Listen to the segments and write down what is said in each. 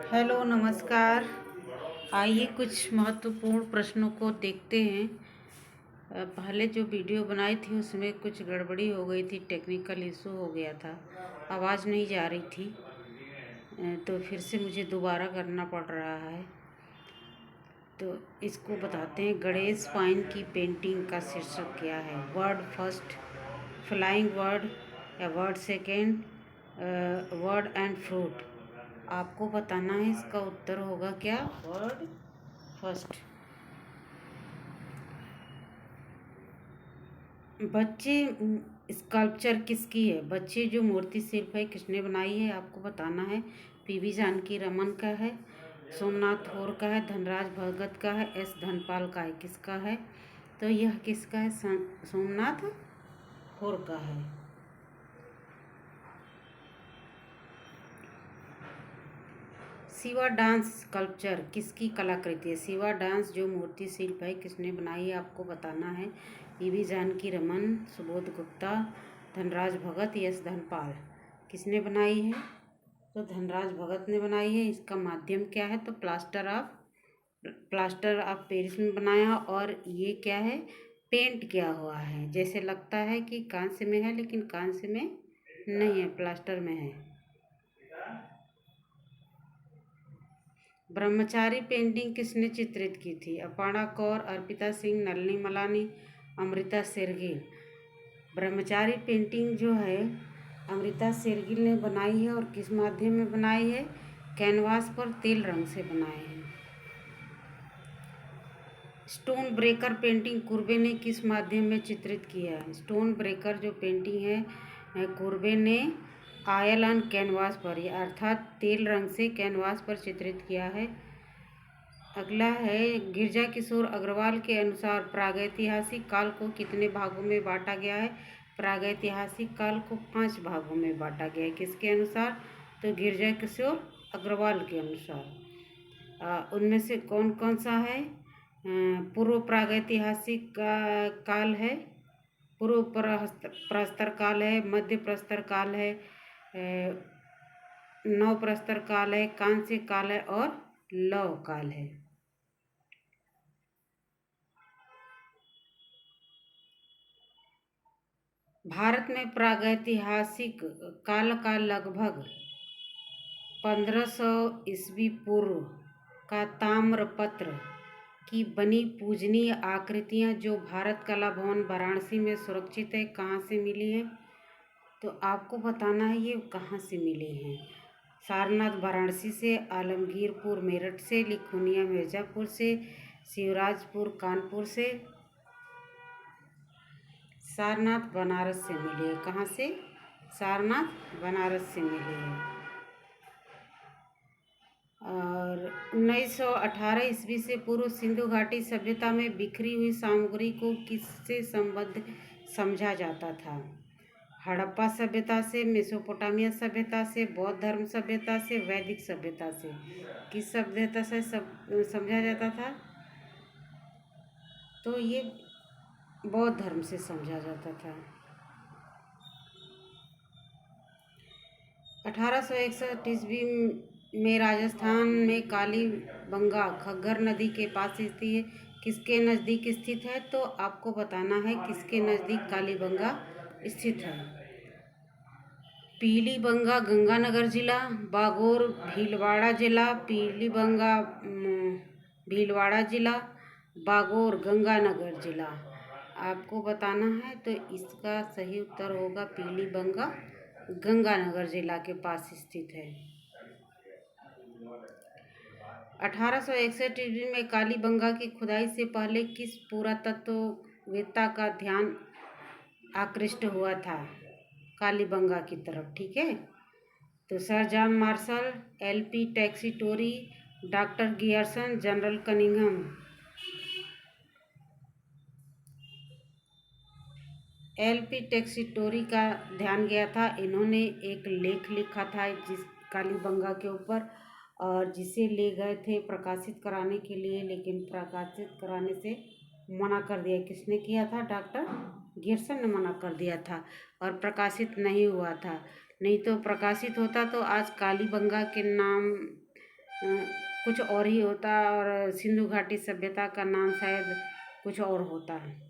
Hello नमस्कार। आइए कुछ महत्वपूर्ण प्रश्नों को देखते हैं। पहले जो वीडियो बनाई थी उसमें कुछ गड़बड़ी हो गई थी, टेक्निकल इशू हो गया था, आवाज़ नहीं जा रही थी। तो फिर से मुझे दोबारा करना पड़ रहा है। तो इसको बताते हैं, गणेश पाइन की पेंटिंग का शीर्षक क्या है? वर्ड फर्स्ट, फ्लाइंग वर्ड या word second, word and fruit. आपको बताना है, इसका उत्तर होगा क्या? Word first. बच्चे स्कल्पचर किसकी है? बच्चे जो मूर्ति शिल्प है किसने बनाई है? आपको बताना है। पीवी जानकी रमन का है, सोमनाथ होर का है, धनराज भगत का है, एस धनपाल का है। किसका है? तो यह किसका है? सोमनाथ होर का है। शिवा डांस स्कल्पचर किसकी कलाकृति है? शिवा डांस जो मूर्ति शिल्प है किसने बनाई है? आपको बताना है। पीवी जानकी रमन, सुबोध गुप्ता, धनराज भगत, एस धनपाल। किसने बनाई है? तो धनराज भगत ने बनाई है। इसका माध्यम क्या है? तो प्लास्टर ऑफ पेरिस में बनाया। और ये क्या है? पेंट किया हुआ है। जैसे लगता है कि कांस्य में है, लेकिन कांस्य में नहीं है, प्लास्टर में है। ब्रह्मचारी पेंटिंग किसने चित्रित की थी? अपर्णा कौर, अर्पिता सिंह, नलिनी मलानी, अमृता शेरगिल। ब्रह्मचारी पेंटिंग जो है अमृता शेरगिल ने बनाई है। और किस माध्यम में बनाई है? कैनवास पर तेल रंग से बनाए हैं। स्टोन ब्रेकर पेंटिंग कुर्बे ने किस माध्यम में चित्रित किया है? स्टोन ब्रेकर जो पेंटिंग है कुर्बे ने आयल ऑन कैनवास पर, अर्थात तेल रंग से कैनवास पर चित्रित किया है। अगला है, गिरजा किशोर अग्रवाल के अनुसार प्रागैतिहासिक काल को कितने भागों में बांटा गया है? प्रागैतिहासिक काल को 5 भागों में बांटा गया है। किसके अनुसार? तो गिरजा किशोर अग्रवाल के अनुसार। उनमें से कौन कौन सा है? पूर्व प्रागैतिहासिक काल है, पूर्व प्रस्तर काल है, मध्य प्रस्तर काल है, नव प्रस्तर काल है, कांस्य काल है और लौह काल है। भारत में प्रागैतिहासिक काल का लगभग 1500 ईस्वी पूर्व का ताम्रपत्र की बनी पूजनीय आकृतियाँ जो भारत कला भवन वाराणसी में सुरक्षित है, कहाँ से मिली हैं? तो आपको बताना है ये कहाँ से मिली हैं। सारनाथ वाराणसी से, आलमगीरपुर मेरठ से, लिखुनिया मिर्ज़ापुर से, शिवराजपुर कानपुर से, सारनाथ बनारस से मिली है। कहाँ से? सारनाथ बनारस से मिली है। और 1918 ईस्वी से पूर्व सिंधु घाटी सभ्यता में बिखरी हुई सामग्री को किससे संबद्ध समझा जाता था? हड़प्पा सभ्यता से, मेसोपोटामिया सभ्यता से, बौद्ध धर्म सभ्यता से, वैदिक सभ्यता से। किस सभ्यता से समझा जाता था? तो ये बौद्ध धर्म से समझा जाता था। 1861 ईस्वी में राजस्थान में कालीबंगा घग्गर नदी के पास स्थित है। किसके नज़दीक स्थित है? तो आपको बताना है किसके नज़दीक कालीबंगा स्थित है। पीलीबंगा गंगानगर जिला, बागोर भीलवाड़ा जिला, पीलीबंगा भीलवाड़ा जिला, बागोर गंगानगर जिला। आपको बताना है, तो इसका सही उत्तर होगा पीलीबंगा गंगानगर जिला के पास स्थित है। 1861 ईस्वी में कालीबंगा की खुदाई से पहले किस पुरातत्ववेत्ता का ध्यान आकृष्ट हुआ था कालीबंगा की तरफ? ठीक है, तो sir John Marshall, LP Tessitori, doctor Grierson, general Cunningham. LP Tessitori का ध्यान गया था। इन्होंने एक लेख लिखा था जिस कालीबंगा के ऊपर, और जिसे ले गए थे प्रकाशित कराने के लिए, लेकिन प्रकाशित कराने से मना कर दिया। किसने किया था? डॉक्टर गियर्सन ने मना कर दिया था और प्रकाशित नहीं हुआ था। नहीं तो प्रकाशित होता तो आज कालीबंगा के नाम कुछ और ही होता है, और सिंधु घाटी सभ्यता का नाम शायद कुछ और होता है।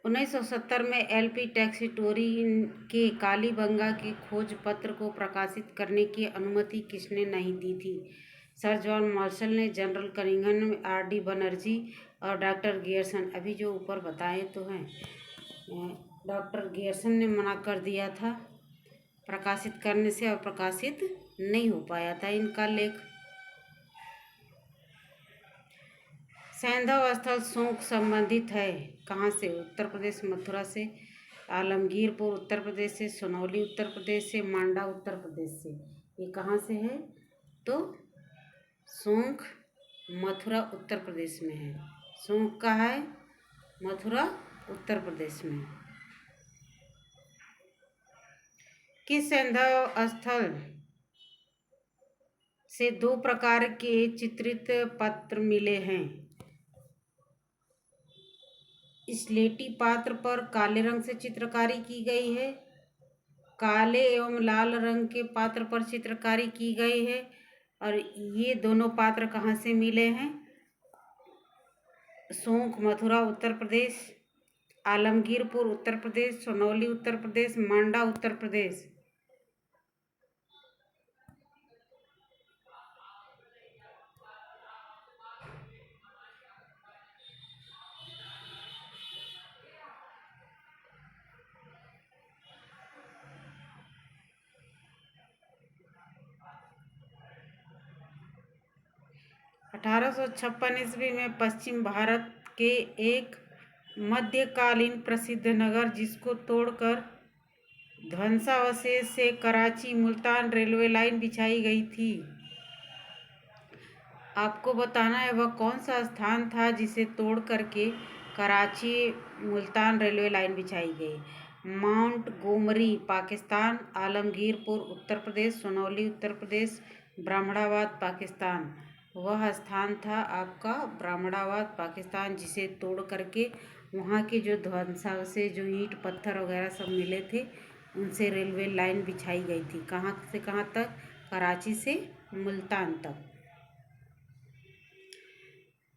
1970 में एलपी टैक्सीटोरी के कालीबंगा के खोज पत्र को प्रकाशित करने की अनुमति किसने नहीं दी थी? सर जॉन मार्शल ने, जनरल कनिंघम, आर.डी. बनर्जी और डॉक्टर गियर्सन। अभी जो ऊपर बताए तो हैं, डॉक्टर गियर्सन ने मना कर दिया था प्रकाशित करने से, और प्रकाशित नहीं हो पाया था इनका लेख। सैंधव स्थल शोक संबंधित है कहाँ से? उत्तर प्रदेश मथुरा से, आलमगीरपुर उत्तर प्रदेश से, सोनौली उत्तर प्रदेश से, मांडा उत्तर प्रदेश से। ये कहाँ से है? तो शोक मथुरा उत्तर प्रदेश में है। शोक का है मथुरा उत्तर प्रदेश में। किस सैंधव स्थल से 2 प्रकार के चित्रित पत्र मिले हैं? स्लेटी पात्र पर काले रंग से चित्रकारी की गई है, काले एवं लाल रंग के पात्र पर चित्रकारी की गई है। और ये दोनों पात्र कहाँ से मिले हैं? शोक मथुरा उत्तर प्रदेश, आलमगीरपुर उत्तर प्रदेश, सोनौली उत्तर प्रदेश, मांडा उत्तर प्रदेश। अठारह ईस्वी में पश्चिम भारत के एक मध्यकालीन प्रसिद्ध नगर जिसको तोड़कर ध्वंसावशेष से कराची मुल्तान रेलवे लाइन बिछाई गई थी। आपको बताना है वह कौन सा स्थान था जिसे तोड़ करके कराची मुल्तान रेलवे लाइन बिछाई गई। माउंट गोमरी पाकिस्तान, आलमगीरपुर उत्तर प्रदेश, सोनौली उत्तर प्रदेश, ब्राह्मणाबाद पाकिस्तान। वह स्थान था आपका ब्राह्मणाबाद पाकिस्तान, जिसे तोड़ करके वहाँ के जो ध्वंसावशेष, जो ईंट पत्थर वगैरह सब मिले थे, उनसे रेलवे लाइन बिछाई गई थी। कहाँ से कहाँ तक? कराची से मुल्तान तक।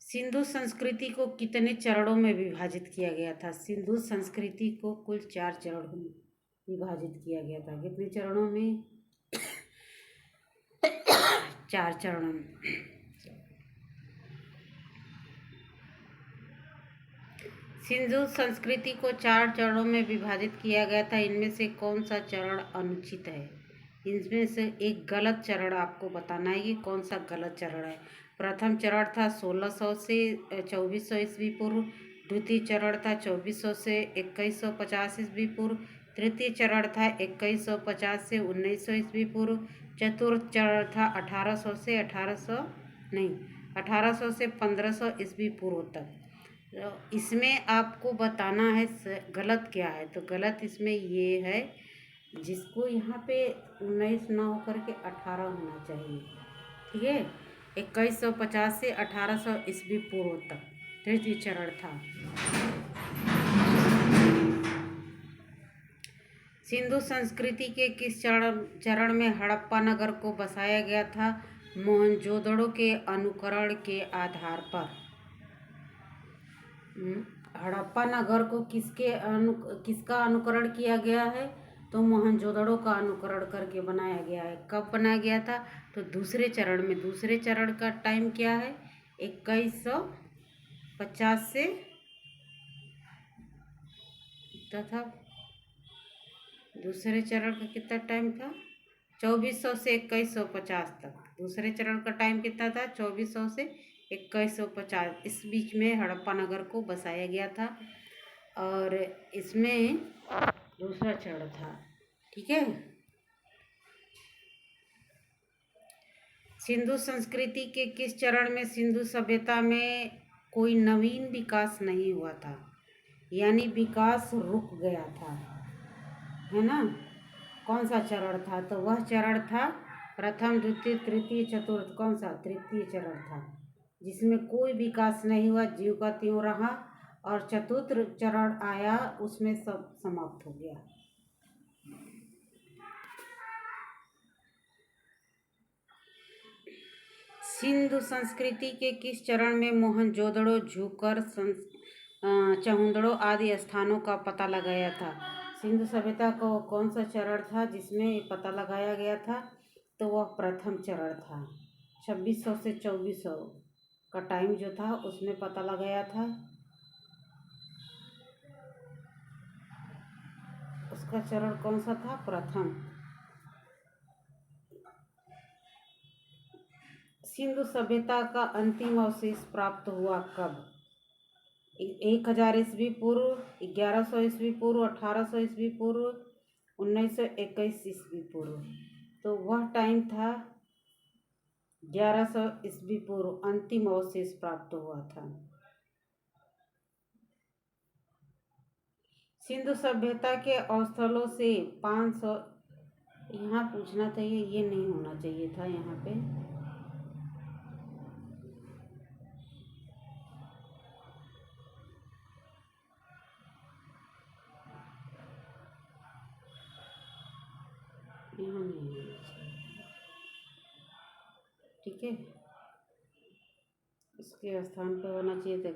सिंधु संस्कृति को कितने चरणों में विभाजित किया गया था? सिंधु संस्कृति को कुल 4 चरणों में विभाजित किया गया था। कितने चरणों में? 4 चरणों में। सिंधु संस्कृति को 4 चरणों में विभाजित किया गया था। इनमें से कौन सा चरण अनुचित है? इनमें से एक गलत चरण आपको बताना है कि कौन सा गलत चरण है। प्रथम चरण था 1600 से 2400 ईस्वी पूर्व। द्वितीय चरण था 2400 से 2150 ईस्वी पूर्व। तृतीय चरण था 2150 से 1900 ईस्वी पूर्व। चतुर्थ चरण था 1800 से 1500 ईस्वी पूर्व तक। तो इसमें आपको बताना है गलत क्या है। तो गलत इसमें ये है, जिसको यहाँ पे 19 ना होकर के 18 होना चाहिए। ठीक है, 2150 से 1800 ईस्वी पूर्व तक तृतीय चरण था। सिंधु संस्कृति के किस चरण में हड़प्पा नगर को बसाया गया था? मोहनजोदड़ो के अनुकरण के आधार पर। हड़प्पा नगर को किसका अनुकरण किया गया है? तो मोहनजोदड़ो का अनुकरण करके बनाया गया है। कब बनाया गया था? तो दूसरे चरण में। दूसरे चरण का टाइम क्या है? 2150 से तथा दूसरे चरण का कितना टाइम था? 2400 से 2150 तक। दूसरे चरण का टाइम कितना था? 2400 से 2150। इस बीच में हड़प्पा नगर को बसाया गया था, और इसमें दूसरा चरण था। ठीक है। सिंधु संस्कृति के किस चरण में सिंधु सभ्यता में कोई नवीन विकास नहीं हुआ था? यानी विकास रुक गया था, है ना? कौन सा चरण था? तो वह चरण था प्रथम, द्वितीय, तृतीय, चतुर्थ। कौन सा? तृतीय चरण था, जिसमें कोई विकास नहीं हुआ, ज्यों का त्यों रहा। और चतुर्थ चरण आया, उसमें सब समाप्त हो गया। सिंधु संस्कृति के किस चरण में मोहनजोदड़ो, झूकर, चहुंदड़ो आदि स्थानों का पता लगाया था? सिंधु सभ्यता का कौन सा चरण था जिसमें ये पता लगाया गया था? तो वह प्रथम चरण था। 2600 से 2400 का टाइम जो था उसमें पता लगाया था। उसका चरण कौन सा था? प्रथम। सिंधु सभ्यता का अंतिम अवशेष प्राप्त हुआ कब? 1000 ईस्वी पूर्व, 1100 ईस्वी पूर्व, 1800 ईस्वी पूर्व, 1921 ईस्वी पूर्व। तो वह टाइम था 1100 ईस्वी पूर्व अंतिम अवशेष प्राप्त हुआ था। सिंधु सभ्यता के अवस्थलों से 500, यहाँ पूछना चाहिए, ये नहीं होना चाहिए था यहाँ पे। यहाँ नहीं होना चाहिए, ठीक है। इसके स्थान पे होना चाहिए था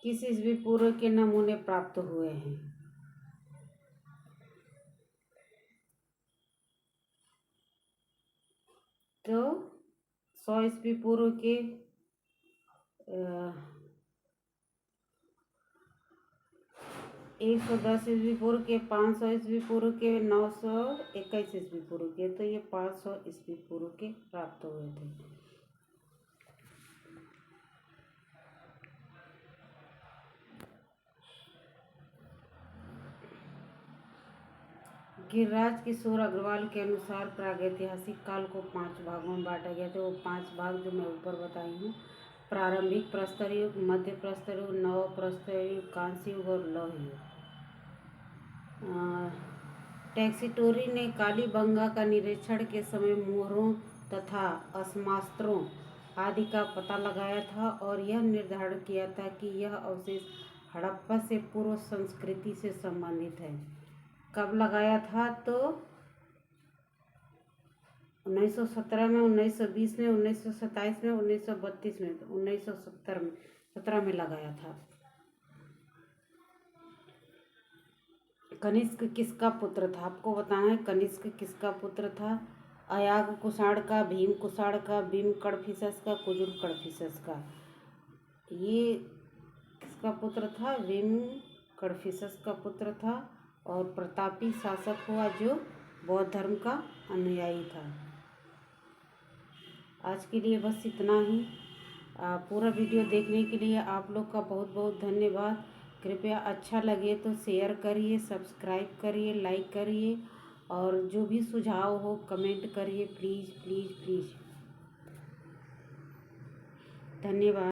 21 ईस्वी पूर्व के नमूने प्राप्त हुए हैं? तो 100 ईस्वी पूर्व के 110 ईस्वी पूर्व के, 500 ईस्वी पूर्व के, 921 ईस्वी पूर्व के। तो ये 500 ईस्वी पूर्व के प्राप्त हुए थे। गिरिराज किशोर अग्रवाल के अनुसार प्रागैतिहासिक काल को 5 भागों में बांटा गया था। वो 5 भाग जो मैं ऊपर बताई हूँ: प्रारंभिक प्रस्तर युग, मध्य प्रस्तर युग, नव प्रस्तर युग, कांस्य युग और लौह युग। टैक्सीटोरी ने कालीबंगा का निरीक्षण के समय मोहरों तथा असमास्त्रों आदि का पता लगाया था और यह निर्धारण किया था कि यह अवशेष हड़प्पा से पूर्व संस्कृति से संबंधित है। कब लगाया था? तो 1917 में, 1920 में, 1927 में, 1932 में। तो 1917 में लगाया था। कनिष्क किसका पुत्र था? आपको बताना है कनिष्क किसका पुत्र था। अयाग कुषाण का, भीम कुषाण का, भीम कड़फिसस का, कुजुर कड़फिसस का। ये किसका पुत्र था? भीम कड़फिसस का पुत्र था और प्रतापी शासक हुआ जो बौद्ध धर्म का अनुयायी था। आज के लिए बस इतना ही। पूरा वीडियो देखने के लिए आप लोग का बहुत बहुत धन्यवाद। कृपया अच्छा लगे तो शेयर करिए, सब्सक्राइब करिए, लाइक करिए और जो भी सुझाव हो कमेंट करिए, प्लीज़ प्लीज़ प्लीज़। धन्यवाद।